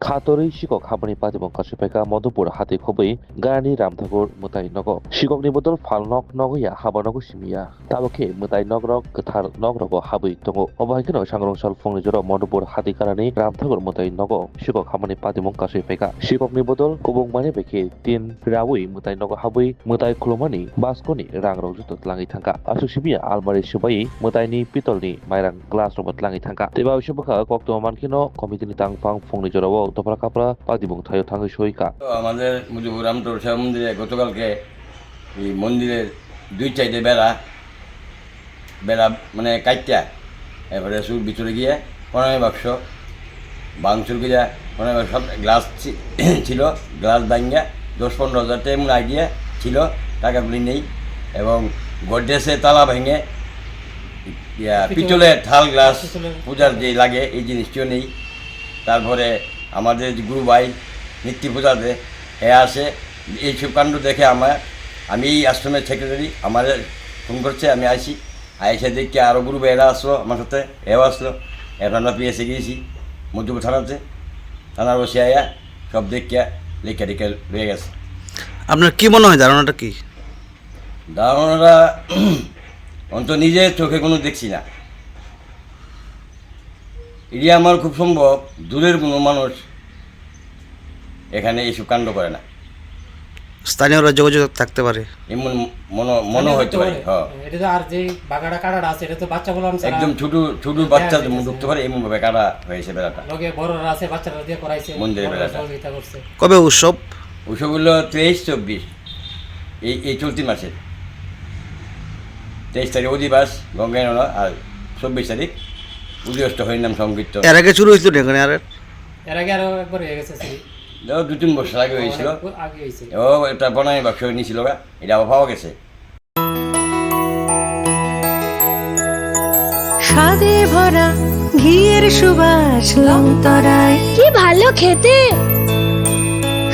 খাতरै sikok habani patibong kasipeka Madhupur hati khobai Gani Ramthakur mutai nogo sikokni bodol falnok nogoya habanogo simia tabokhe mutai nogrok gthar nogrogo habui tongo obaikeno sangrongsal phongni jora Madhupur hati karani Ramthakur mutai nogo sikok habani patibong kasipeka sikokni bodol kubungmani beke tin rawi mutai nogo habui mutai khulumani baskoni rangrok juto tlangi thangka asuk simia almari subai mutaini pitolni mairang glass robot tlangi thangka teba usibaka kokto mankino committee ni tangpang phongni jora তোমরা কাপড়া পাদিবং thio থাঙ্গি সইকা আমাদের মুজিবুর রামটোর শিব মন্দিরে গতকালকে এই মন্দিরের দুই সাইডে বেড়া মানে কাইটা এবারে সুর ভিতরে গিয়ে প্রণয় বাক্স ভাঙচুর গিয়া প্রণয় বাক্স সব গ্লাস ছিল গ্লাস ভাঙিয়া 10-15 হাজার টাকা এমন আইডিয়া ছিল টাকাগুলি নেই এবং গডরেজে তালা ভেঙে পিতলের থাল গ্লাস পূজার যে লাগে এই জিনিসটিও নেই। তারপরে আমাদের গুরু ভাই নিত্য পূজাতে আসে এইসব কাণ্ড দেখে আমি এই আশ্রমের সেক্রেটারি আমার ফোন করছে, আমি আইসি আইসে দেখে আরও গুরু ভাইয়েরা আসলো আমার সাথে, এও আসলো, এখন আমরা পিএসে গিয়েছি মধ্যপুর থানার বসে আয়া সব দেখে লেখা টেখা রয়ে গেছে। আপনার কি মনে হয় ধারণাটা কি? ধারণাটা অন্তত নিজের চোখে কোনো দেখছি না। এটি আমার খুব সম্ভব দূরের কোনো মানুষ এখানে এইসব কাণ্ড করে না, স্থানীয়রা যোগাযোগ থাকতে পারে এমন মনে হতে পারে। একদম ছোট বাচ্চা ঢুকতে পারে এমন ভাবে কাটা হয়েছে বেড়াটা, মন্দিরের বেড়াটা। কবে উৎসব? উৎসব হলো 23-24 এই চলতি মাসের 23 তারিখ অধিবাস গঙ্গায়ন আর 24 তারিখ উদয়ষ্ট হরিনাম সংকীর্তন। এর আগে শুরু হয়েছিল এখানে? এর আগে আরো একবার হয়ে গেছে, 2-3 বছর আগে হয়েছিল। ও এটা বনাই বাক্স নিয়েছিল, এটা আবার পাওয়া গেছে। স্বাদে ভরা ঘিয়ের সুবাস লংতরায়, কি ভালো খেতে।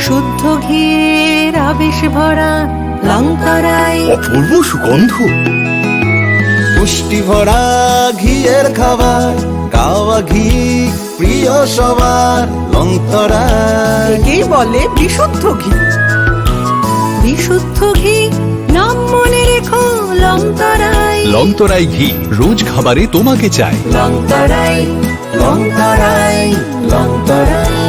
শুদ্ধ ঘিয়ের আবেশ ভরা লংতরায়, অপূর্ব সুগন্ধ, পুষ্টি ভরা ঘিয়ের খাবার, গাওয়া ঘি প্রিয় সবার লংতরায়। একেই বলে বিশুদ্ধ ঘি। বিশুদ্ধ ঘি নাম মনে রেখো লংতরায়। লংতরাই ঘি রোজ খাবারে তোমাকে চাই। লংতরায় লংতরায় লংতরায়।